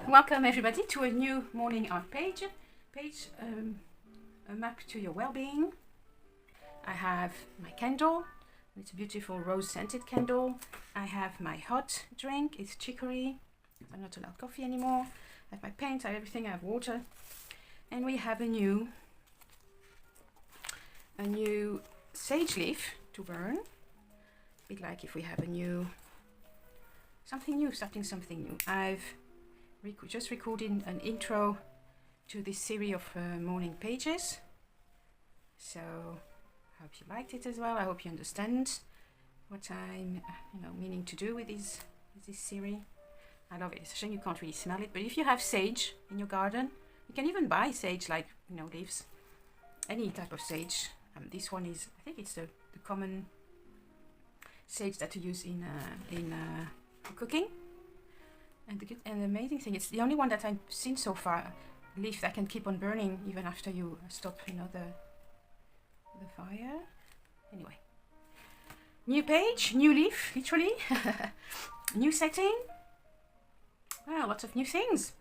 Welcome everybody to a new morning art page, a map to your well-being. I have my candle, it's a beautiful rose scented candle. I have my hot drink, it's chicory, I'm not allowed coffee anymore. I have my paint, I have everything, I have water. And we have a new sage leaf to burn. A bit like if we have a new, something new. I've just recorded an intro to this series of morning pages, so I hope you liked it as well. I hope you understand what I'm meaning to do with this series. I love it. It's a shame you can't really smell it, but if you have sage in your garden, you can even buy sage, like leaves, any type of sage. This one is, I think it's the common sage that you use in cooking. And the amazing thing, it's the only one that I've seen so far, leaf that can keep on burning even after you stop, the fire. Anyway, new page, new leaf, literally, new setting. Wow, lots of new things.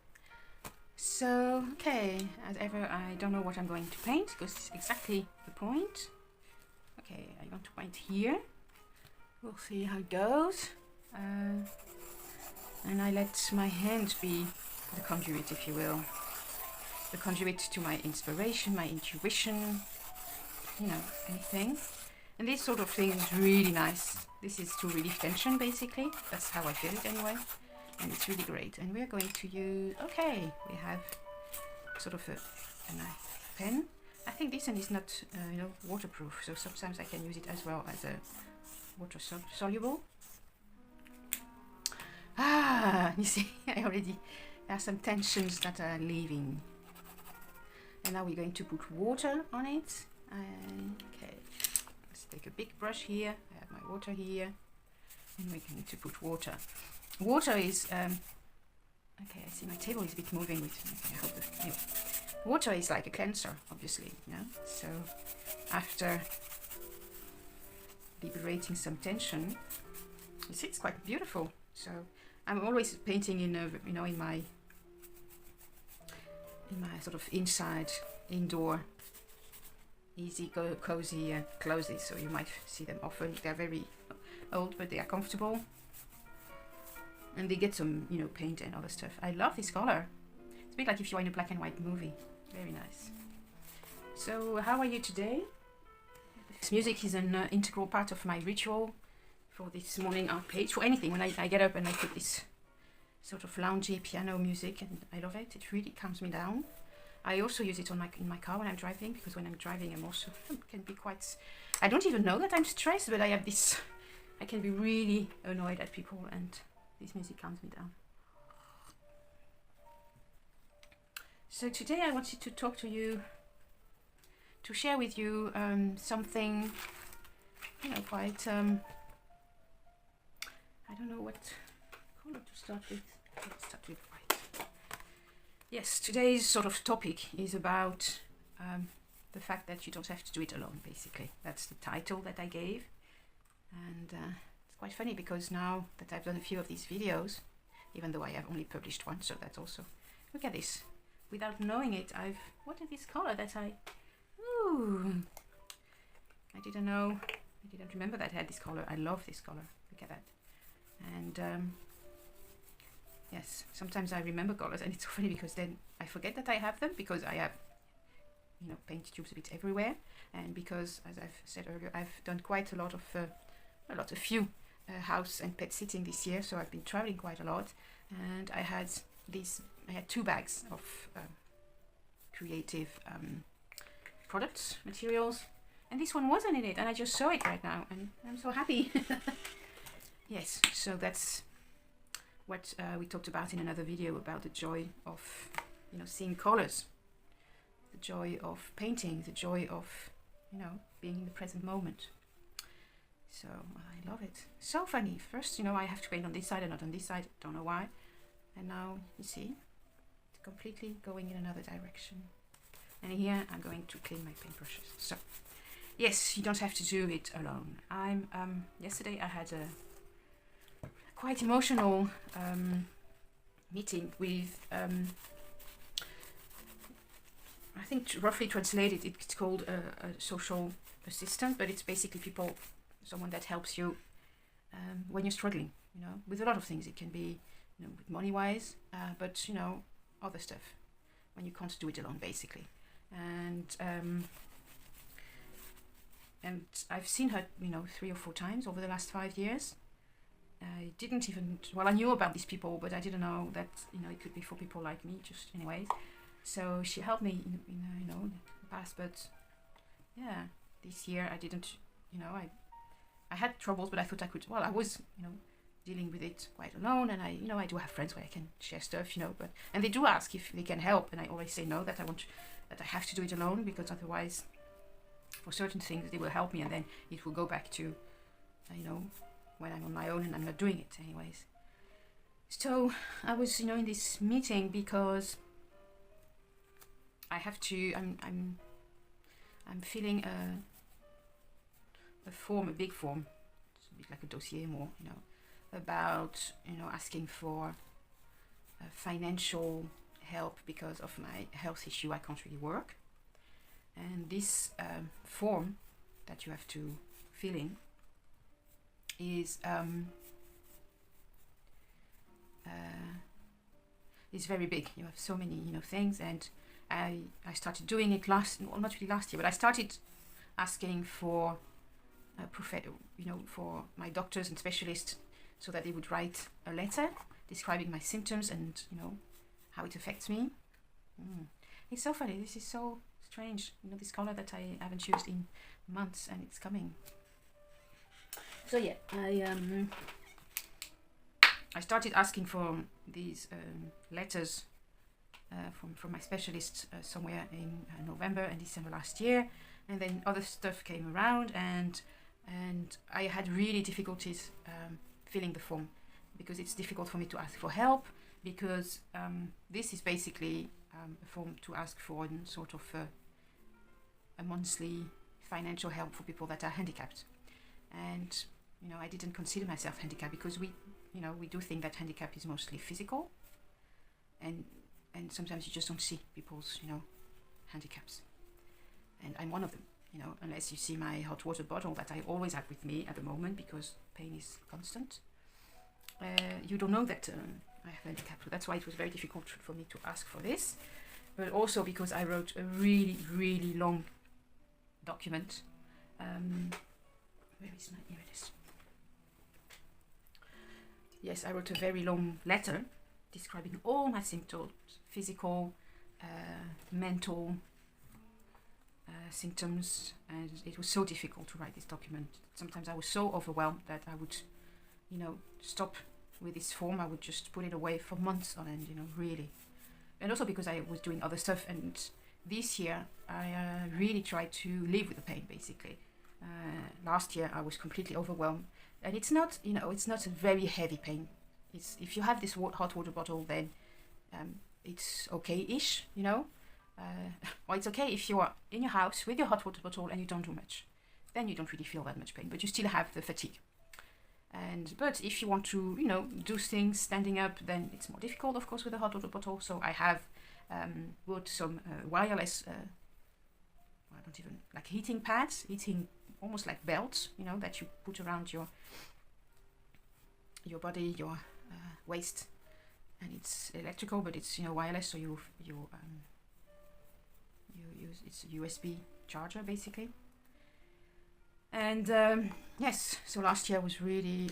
So, okay, as ever, I don't know what I'm going to paint because it's exactly the point. Okay, I want to paint here. We'll see how it goes. And I let my hand be the conduit, if you will. The conduit to my inspiration, my intuition, anything. And this sort of thing is really nice. This is to relieve tension, basically. That's how I feel it anyway. And it's really great. And we're going to use, okay, we have sort of a nice pen. I think this one is not, waterproof. So sometimes I can use it as well as a water soluble. You see, there are some tensions that are leaving. And now we're going to put water on it. Okay, let's take a big brush here. I have my water here. And we're going to put water. Water is, okay, I see my table is a bit moving with, okay, I hope that, anyway. Water is like a cleanser, obviously, So after liberating some tension, you see, it's quite beautiful. So I'm always painting in my sort of indoor, easy, cozy clothes. So you might see them often. They're very old, but they are comfortable, and they get some paint and other stuff. I love this color. It's a bit like if you're in a black and white movie. Very nice. So how are you today? This music is an integral part of my ritual for this morning art page, for anything. When I get up and I put this sort of loungy piano music, and I love it. It really calms me down. I also use it in my car when I'm driving, because when I'm driving can be quite, I don't even know that I'm stressed, but I have this, I can be really annoyed at people, and this music calms me down. So today I wanted to talk to you, to share with you something, quite, I don't know what color to start with. Let's start with white. Yes, today's sort of topic is about the fact that you don't have to do it alone, basically. That's the title that I gave. And it's quite funny because now that I've done a few of these videos, even though I have only published one, so that's also, look at this. Without knowing it, what is this color that I didn't know, I didn't remember that I had this color. I love this color, look at that. And yes, sometimes I remember colors, and it's so funny because then I forget that I have them, because I have paint tubes a bit everywhere, and because, as I've said earlier, I've done quite a few house and pet sitting this year, so I've been traveling quite a lot, and I had 2 bags of creative products, materials, and this one wasn't in it, and I just saw it right now, and I'm so happy. Yes, so that's what we talked about in another video, about the joy of seeing colors, the joy of painting, the joy of being in the present moment. So I love it. So funny. First I have to paint on this side and not on this side, don't know why, and now you see it's completely going in another direction. And here I'm going to clean my paintbrushes. So yes, you don't have to do it alone. Yesterday I had a quite emotional meeting with, I think roughly translated, it's called a social assistant, but it's basically someone that helps you when you're struggling, with a lot of things. It can be, with money-wise, but, other stuff, when you can't do it alone, basically. And I've seen her, 3 or 4 times over the last 5 years. I didn't even, I knew about these people, but I didn't know that, it could be for people like me, just anyways. So she helped me in the past, but yeah, this year I didn't, I had troubles, but I thought I could, I was, dealing with it quite alone, and I do have friends where I can share stuff, and they do ask if they can help, and I always say no, that I have to do it alone, because otherwise, for certain things, they will help me, and then it will go back to, when I'm on my own and I'm not doing it anyways. So I was, in this meeting because I have to, I'm filling a big form, it's a bit like a dossier more, about, asking for financial help because of my health issue. I can't really work. And this form that you have to fill in is very big. You have so many, things, and I started doing it not really last year, but I started asking for for my doctors and specialists, so that they would write a letter describing my symptoms and how it affects me. It's so funny. This is so strange. This color that I haven't used in months, and it's coming. So yeah, I started asking for these letters from my specialist somewhere in November and December last year, and then other stuff came around, and I had really difficulties filling the form, because it's difficult for me to ask for help, because this is basically a form to ask for in sort of a monthly financial help for people that are handicapped. And I didn't consider myself handicapped, because we do think that handicap is mostly physical, and sometimes you just don't see people's handicaps, and I'm one of them. Unless you see my hot water bottle that I always have with me at the moment, because pain is constant, you don't know that I have handicap. So that's why it was very difficult for me to ask for this, but also because I wrote a really, really long document. Where is my, here it is. Yes, I wrote a very long letter describing all my symptoms, physical, mental symptoms, and it was so difficult to write this document. Sometimes I was so overwhelmed that I would, stop with this form. I would just put it away for months on end, really. And also because I was doing other stuff, and this year I really tried to live with the pain, basically. Last year I was completely overwhelmed, and it's not, it's not a very heavy pain. It's, if you have this hot water bottle, then it's okay-ish, or it's okay if you are in your house with your hot water bottle and you don't do much. Then you don't really feel that much pain, but you still have the fatigue. But if you want to, do things standing up, then it's more difficult, of course, with a hot water bottle. So I have bought some wireless, I don't even, like heating pads, almost like belts, that you put around your body, your waist, and it's electrical, but it's wireless, so you use, it's a USB charger basically. And yes, so last year was really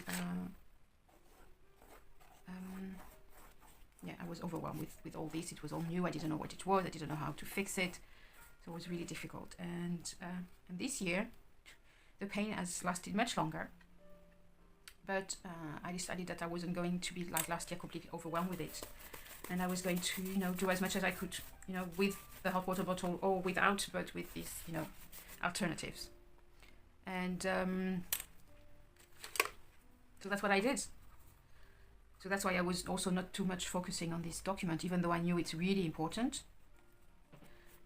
yeah, I was overwhelmed with all this. It was all new. I didn't know what it was. I didn't know how to fix it, so it was really difficult. And this year the pain has lasted much longer, but I decided that I wasn't going to be like last year, completely overwhelmed with it, and I was going to do as much as I could, with the hot water bottle or without, but with these alternatives. And so that's what I did. So that's why I was also not too much focusing on this document, even though I knew it's really important.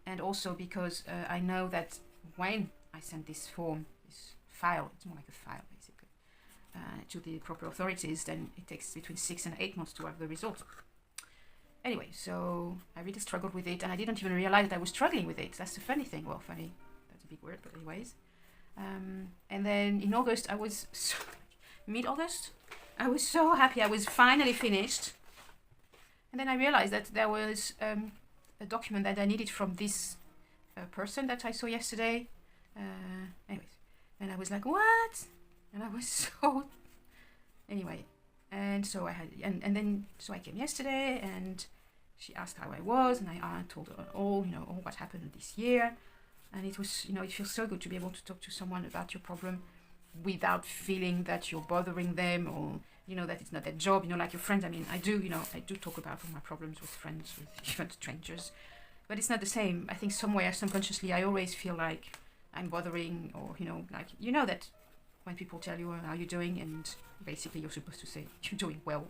And also because I know that when I send this form, this file, it's more like a file basically, to the proper authorities, then it takes between 6 and 8 months to have the result. anyway, so I really struggled with it, and I didn't even realize that I was struggling with it. That's the funny thing. Well, funny, that's a big word, but anyways. And then in August, mid-August, I was so happy. I was finally finished. And then I realized that there was a document that I needed from this person that I saw yesterday. Anyways, and I was like, what? And I was so... Anyway, and so I had... And then, so I came yesterday, and she asked how I was, and I told her all what happened this year. And it was, it feels so good to be able to talk to someone about your problem without feeling that you're bothering them, or that it's not their job, like your friends. I mean, I do talk about all my problems with friends, with even strangers, but it's not the same. I think somewhere subconsciously I always feel like I'm bothering, or that when people tell you how you're doing, and basically you're supposed to say you're doing well,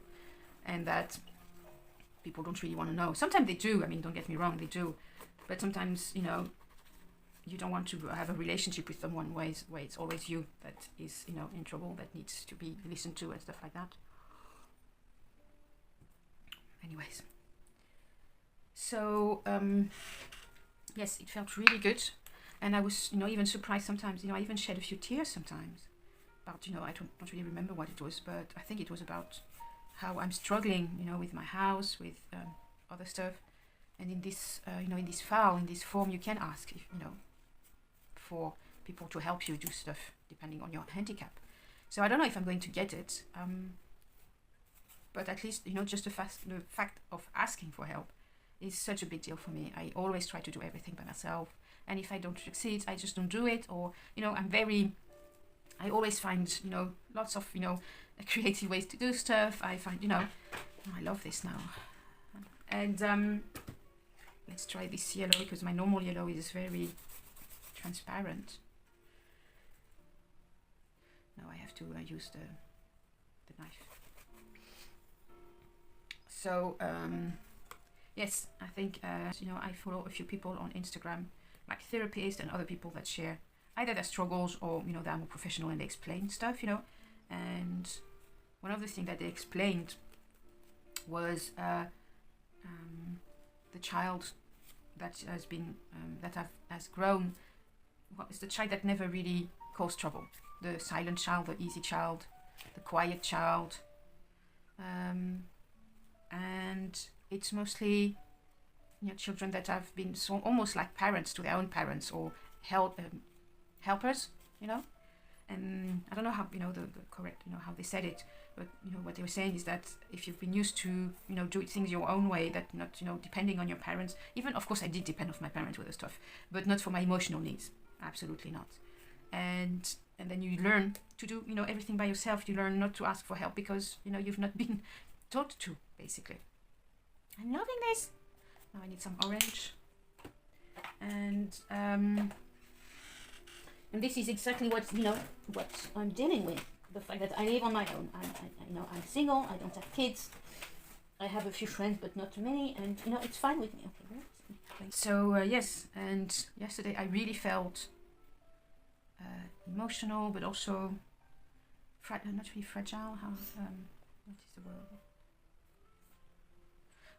and that people don't really want to know. Sometimes they do. I mean, don't get me wrong, they do, but sometimes you don't want to have a relationship with someone where it's always you that is, in trouble, that needs to be listened to and stuff like that. Anyways. So, yes, it felt really good. And I was, even surprised sometimes, I even shed a few tears sometimes. But, I don't really remember what it was, but I think it was about how I'm struggling, with my house, with other stuff. And in this, in this file, in this form, you can ask, if, for people to help you do stuff depending on your handicap. So I don't know if I'm going to get it, but at least just the fact of asking for help is such a big deal for me. I always try to do everything by myself, and if I don't succeed, I just don't do it. Or I always find lots of creative ways to do stuff. I find I love this now, and let's try this yellow, because my normal yellow is very transparent. Now I have to use the knife. So yes, I think I follow a few people on Instagram, like therapists and other people that share either their struggles, or they're more professional and they explain stuff, and one of the things that they explained was the child that has been has grown. What is the child that never really caused trouble? The silent child, the easy child, the quiet child, and it's mostly children that have been so almost like parents to their own parents, or helpers, and I don't know how the correct how they said it, but what they were saying is that if you've been used to do things your own way, that not depending on your parents. Even, of course, I did depend on my parents with the stuff, but not for my emotional needs, absolutely not. And then you learn to do everything by yourself. You learn not to ask for help because you've not been taught to, basically. I'm loving this. Now I need some orange, and this is exactly what what I'm dealing with. The fact that I live on my own. I'm single. I don't have kids. I have a few friends, but not too many, and it's fine with me. Okay. So yes, and yesterday I really felt emotional, but also not really fragile. How what is the word?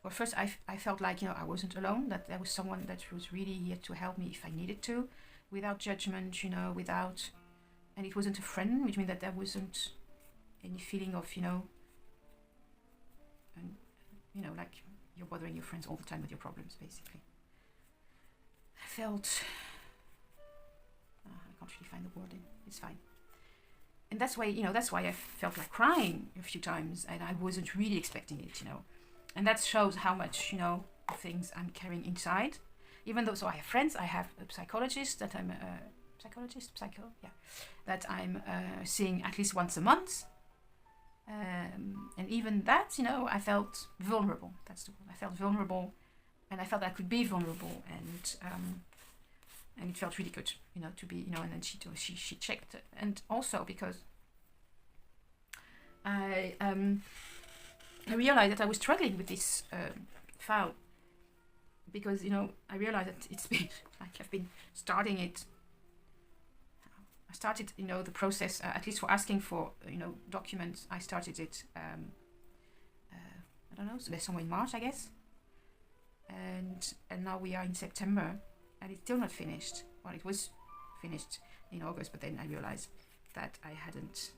Well, first I felt like I wasn't alone. That there was someone that was really here to help me if I needed to, without judgment. Without, and it wasn't a friend, which means that there wasn't any feeling of and like you're bothering your friends all the time with your problems, basically. I felt I can't really find the wording. It's fine. And that's why that's why I felt like crying a few times, and I wasn't really expecting it. And that shows how much things I'm carrying inside. Even though, so I have friends, I have a psychologist that I'm that I'm seeing at least once a month. And even that, I felt vulnerable. That's the word. I felt vulnerable, and I felt I could be vulnerable, and it felt really good, to be, and then she checked it. And also because I realized that I was struggling with this file, because I realized that it's been like I've been starting it. I started the process at least for asking for documents. I started it I don't know, so there's somewhere in March, I guess, and now we are in September, and it's still not finished. Well, it was finished in August, but then I realized that I hadn't,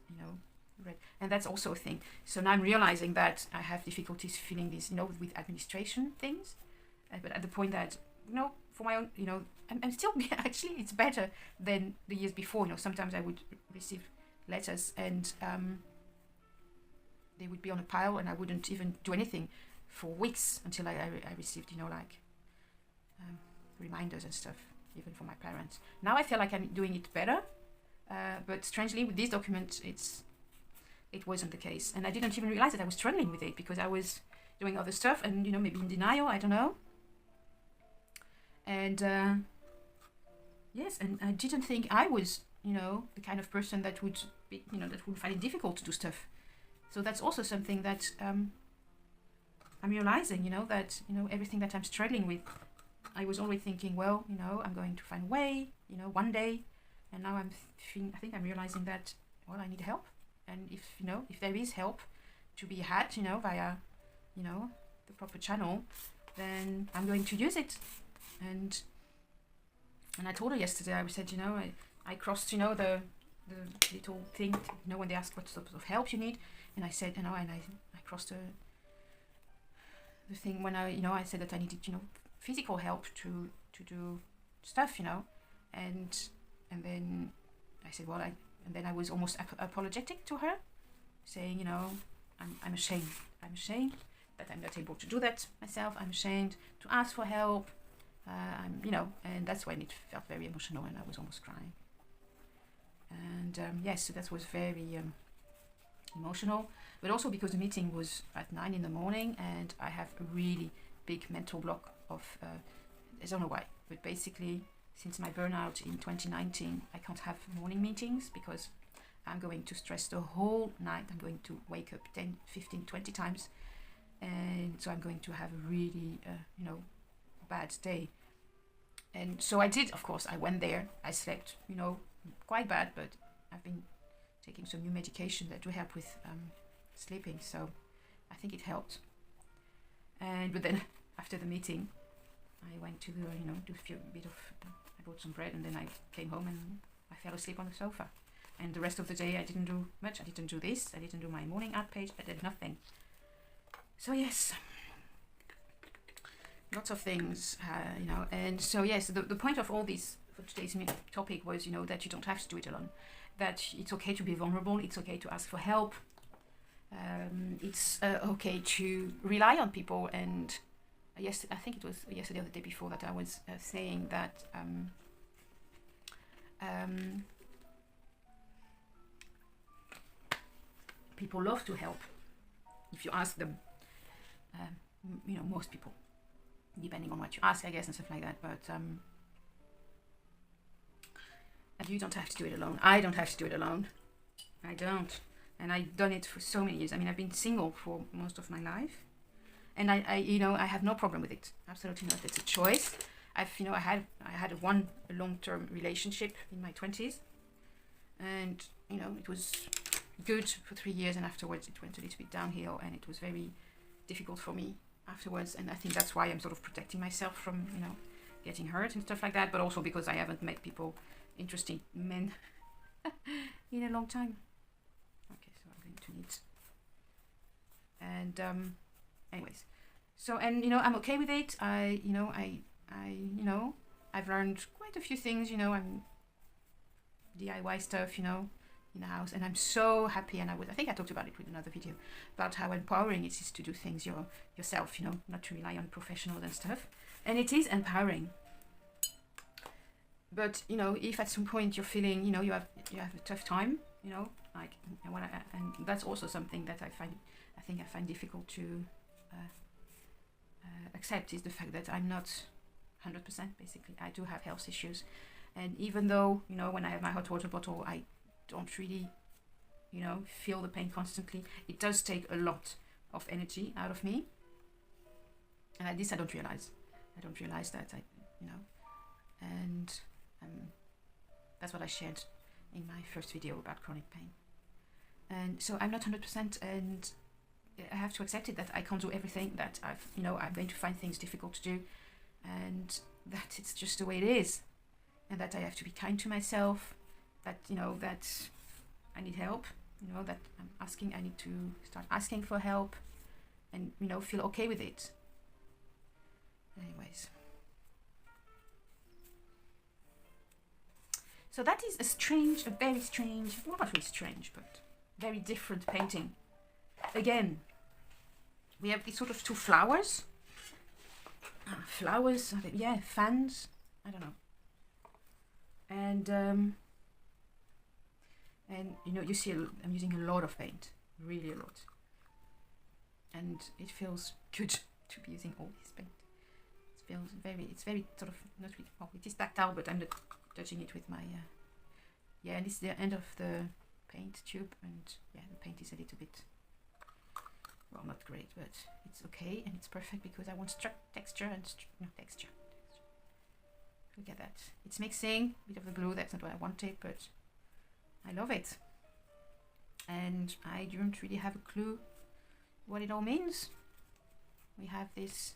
read, and that's also a thing. So now I'm realizing that I have difficulties filling this, with administration things, but at the point that, for my own, I'm still, actually it's better than the years before. Sometimes I would receive letters and they would be on a pile and I wouldn't even do anything for weeks until I received, reminders and stuff, even for my parents. Now I feel like I'm doing it better, but strangely with this document, it wasn't the case. And I didn't even realize that I was struggling with it because I was doing other stuff and, maybe in denial, I don't know. And yes, and I didn't think I was, the kind of person that would be, that would find it difficult to do stuff. So that's also something that I'm realizing, that, everything that I'm struggling with, I was always thinking, well, I'm going to find a way, one day. And now I think I'm realizing that, well, I need help. And if there is help to be had, via, the proper channel, then I'm going to use it. And I told her yesterday, I said, I crossed, the little thing, when they ask what sort of help you need. And I said, and I crossed the thing when I said that I needed, physical help to do stuff, and then I said, well, and then I was almost apologetic to her, saying, I'm ashamed. I'm ashamed that I'm not able to do that myself. I'm ashamed to ask for help. And that's when it felt very emotional and I was almost crying. And yes, so that was very emotional, but also because the meeting was at 9 in the morning and I have a really big mental block of, I don't know why, but basically since my burnout in 2019, I can't have morning meetings because I'm going to stress the whole night. I'm going to wake up 10, 15, 20 times. And so I'm going to have a really, bad day. And so I did, of course, I went there. I slept, quite bad, but I've been taking some new medication that do help with sleeping. So I think it helped. But then after the meeting, I went to, do a bit of, I bought some bread and then I came home and I fell asleep on the sofa. And the rest of the day I didn't do much. I didn't do this. I didn't do my morning ad page. I did nothing. So yes, lots of things, and so yes, the point of all this for today's topic was, that you don't have to do it alone, that it's okay to be vulnerable, it's okay to ask for help, it's okay to rely on people. And yes, I think it was yesterday or the day before that I was saying that people love to help if you ask them. Most people, depending on what you ask, I guess, and stuff like that. But you don't have to do it alone. I don't have to do it alone. I don't. And I've done it for so many years. I mean, I've been single for most of my life, and I have no problem with it. Absolutely not. It's a choice. I had a long-term relationship in my 20s, and it was good for 3 years, and afterwards it went a little bit downhill, and it was very difficult for me afterwards. And I think that's why I'm sort of protecting myself from getting hurt and stuff like that, but also because I haven't met interesting men in a long time. Okay, so I'm going to need, and anyways, so, and I'm okay with it. I've learned quite a few things. I'm DIY stuff, in the house, and I'm so happy. And I think I talked about it with another video about how empowering it is to do things yourself, not to rely on professionals and stuff. And it is empowering. But if at some point you're feeling, you have a tough time, like and that's also something that I find difficult to accept, is the fact that I'm not 100%. Basically, I do have health issues, and even though when I have my hot water bottle, I don't really feel the pain constantly. It does take a lot of energy out of me, and at least I don't realize that and that's what I shared in my first video about chronic pain. And so I'm not 100%, and I have to accept it, that I can't do everything, that I'm going to find things difficult to do, and that it's just the way it is, and that I have to be kind to myself, that, that I need help, that I need to start asking for help, and, feel okay with it. Anyways. So that is a very strange, well, not really strange, but very different painting. Again, we have these sort of two flowers. Flowers, yeah, fans, I don't know. And you see I'm using a lot of paint, really a lot. And it feels good to be using all this paint. It's very sort of, not really, well, it is tactile, but I'm not touching it with my, yeah, and it's the end of the paint tube, and yeah, the paint is a little bit, well, not great, but it's okay, and it's perfect because I want texture and texture. Look at that. It's mixing a bit of the blue. That's not what I wanted, but I love it. And I don't really have a clue what it all means. We have this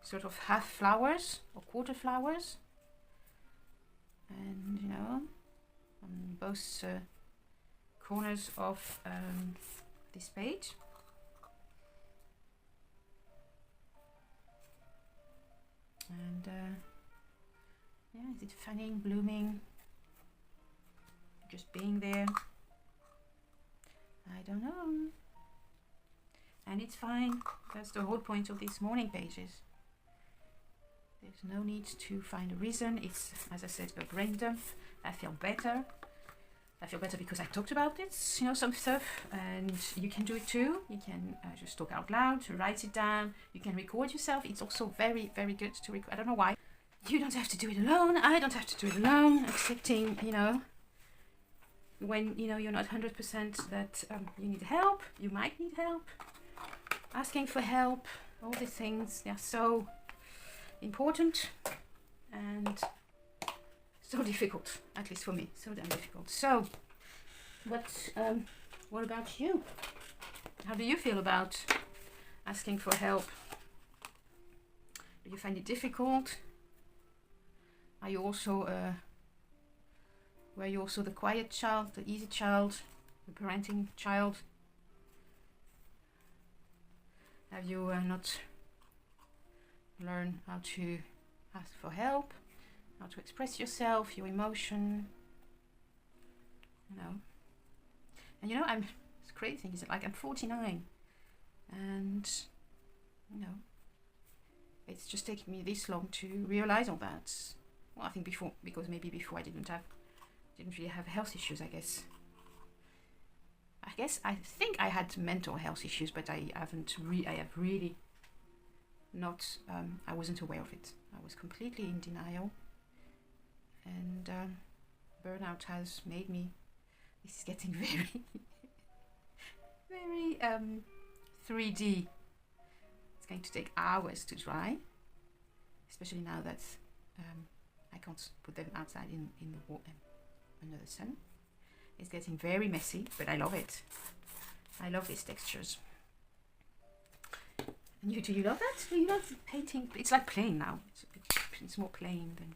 sort of half flowers or quarter flowers, and on both corners of this page. And yeah, is it fanning, blooming, just being there? I don't know. And it's fine. That's the whole point of these morning pages. There's no need to find a reason. It's, as I said, a brain dump. I feel better. I feel better because I talked about it, some stuff, and you can do it too. You can just talk out loud, write it down. You can record yourself. It's also very, very good to record. I don't know why. You don't have to do it alone. I don't have to do it alone, excepting, when, you're not 100% that you need help. You might need help. Asking for help, all these things, they are so important and so difficult, at least for me, so damn difficult. So, what about you? How do you feel about asking for help? Do you find it difficult? Are you also, were you also the quiet child, the easy child, the parenting child? Have you not learned how to ask for help? How to express yourself, your emotion, And it's crazy, is it? Like, I'm 49, and it's just taken me this long to realize all that. Well, I think because maybe before I didn't really have health issues. I think I had mental health issues, but I have really not. I wasn't aware of it. I was completely in denial. And burnout has made me, this is getting very, very 3D. It's going to take hours to dry, especially now that I can't put them outside in the water under the sun. It's getting very messy, but I love it. I love these textures. And do you love that? Do you love painting? It's like plain now. It's more plain than.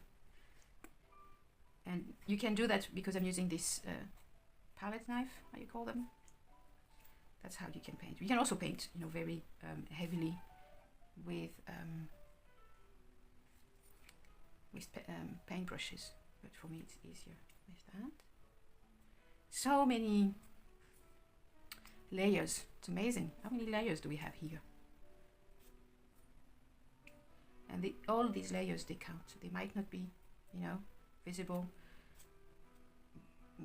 And you can do that because I'm using this palette knife, how you call them. That's how you can paint. You can also paint, very heavily with paint brushes. But for me, it's easier with that. So many layers. It's amazing. How many layers do we have here? And all these layers, they count. They might not be, visible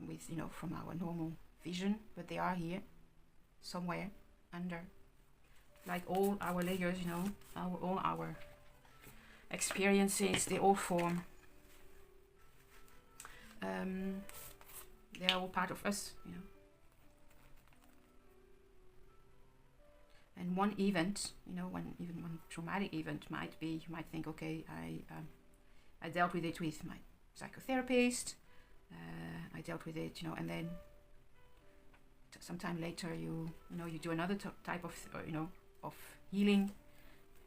with, from our normal vision, but they are here somewhere under, like all our layers, all our experiences, they all form, they are all part of us, And one event, one traumatic event might be, you might think, okay, I dealt with it with my psychotherapist, I dealt with it, and then sometime later you know you do another type of you know of healing.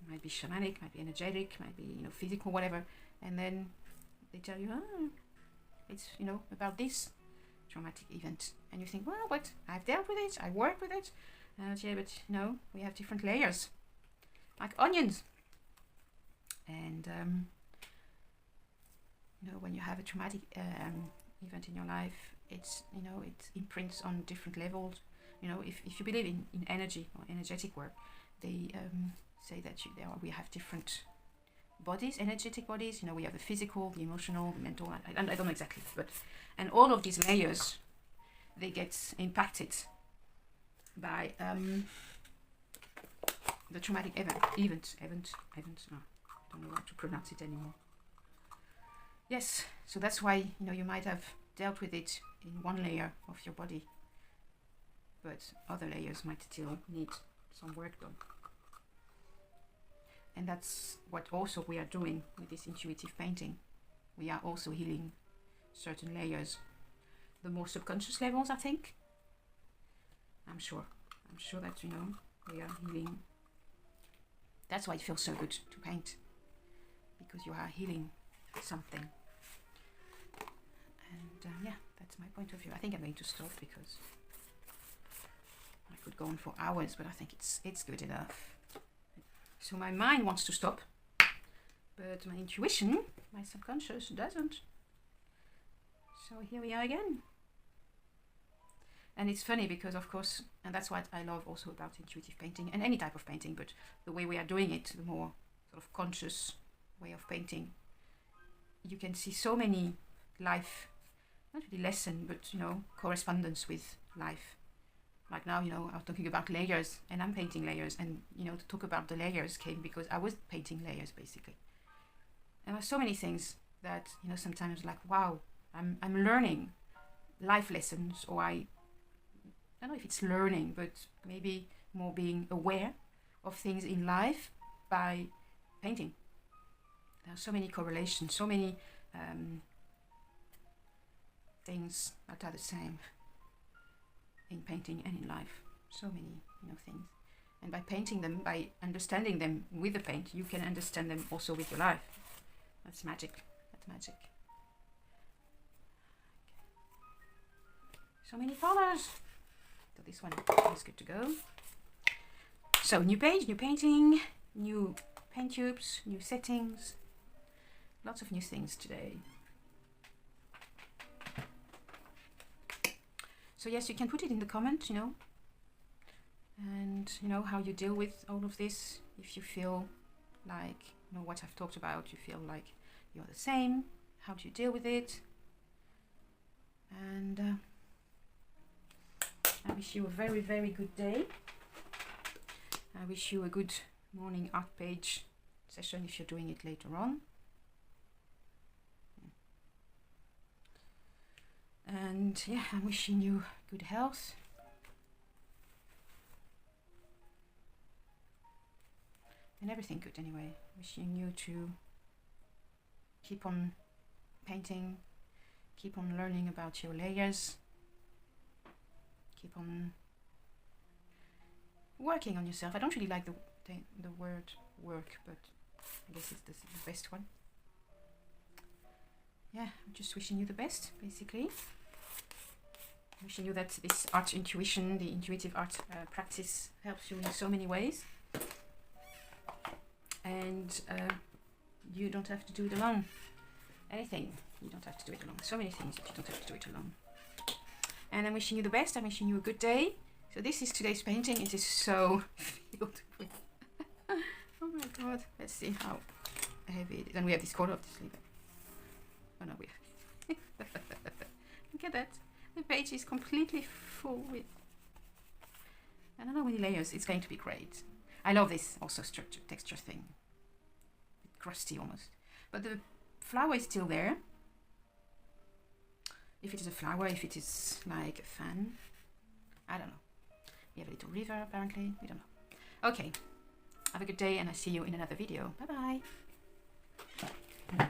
It might be shamanic, might be energetic, might be you know physical, whatever, and then they tell you, oh, it's you know about this traumatic event, and you think, well, but I've dealt with it, I work with it, yeah, but you know we have different layers, like onions, and you know when you have a traumatic event in your life, it's you know it imprints on different levels. You know, if you believe in energy or energetic work, they say that we have different bodies, energetic bodies. You know, we have the physical, the emotional, the mental. I don't know exactly, but and all of these layers, they get impacted by the traumatic event. No, I don't know how to pronounce it anymore. Yes, so that's why you know you might have dealt with it in one layer of your body, but other layers might still need some work done. And that's what also we are doing with this intuitive painting. We are also healing certain layers, the more subconscious levels, I think. I'm sure that you know we are healing. That's why it feels so good to paint, because you are healing something. And yeah, that's my point of view. I think I'm going to stop because I could go on for hours, but I think it's good enough. So my mind wants to stop, but my intuition, my subconscious doesn't. So here we are again. And it's funny because, of course, and that's what I love also about intuitive painting and any type of painting, but the way we are doing it, the more sort of conscious way of painting, you can see so many life, not really lesson, but you know, correspondence with life. Like now, you know, I was talking about layers, and I'm painting layers, and you know, to talk about the layers came because I was painting layers basically. And there's so many things that you know sometimes like, wow, I'm learning life lessons, or I don't know if it's learning, but maybe more being aware of things in life by painting. There are so many correlations, so many things that are the same in painting and in life. So many, you know, things. And by painting them, by understanding them with the paint, you can understand them also with your life. That's magic. That's magic. So many colors. So this one is good to go. So new page, new painting, new paint tubes, new settings. Lots of new things today. So yes, you can put it in the comment, you know, and you know how you deal with all of this. If you feel like, you know, what I've talked about, you feel like you're the same, how do you deal with it? And I wish you a very, very good day. I wish you a good morning art page session if you're doing it later on. And yeah, I'm wishing you good health. And everything good anyway. Wishing you to keep on painting, keep on learning about your layers, keep on working on yourself. I don't really like the word work, but I guess it's the best one. Yeah, I'm just wishing you the best, basically. Wishing you that this art intuition, the intuitive art practice helps you in so many ways. And you don't have to do it alone. Anything, you don't have to do it alone. So many things that you don't have to do it alone. And I'm wishing you the best. I'm wishing you a good day. So this is today's painting. It is so filled with... oh my god. Let's see how heavy it is. And we have this corner of the sleeve. Oh no, we have... look at that. The page is completely full with... I don't know how many layers. It's going to be great. I love this also structure, texture thing. Crusty almost. But the flower is still there. If it is a flower, if it is like a fan. I don't know. We have a little river apparently. We don't know. Okay. Have a good day and I'll see you in another video. Bye bye.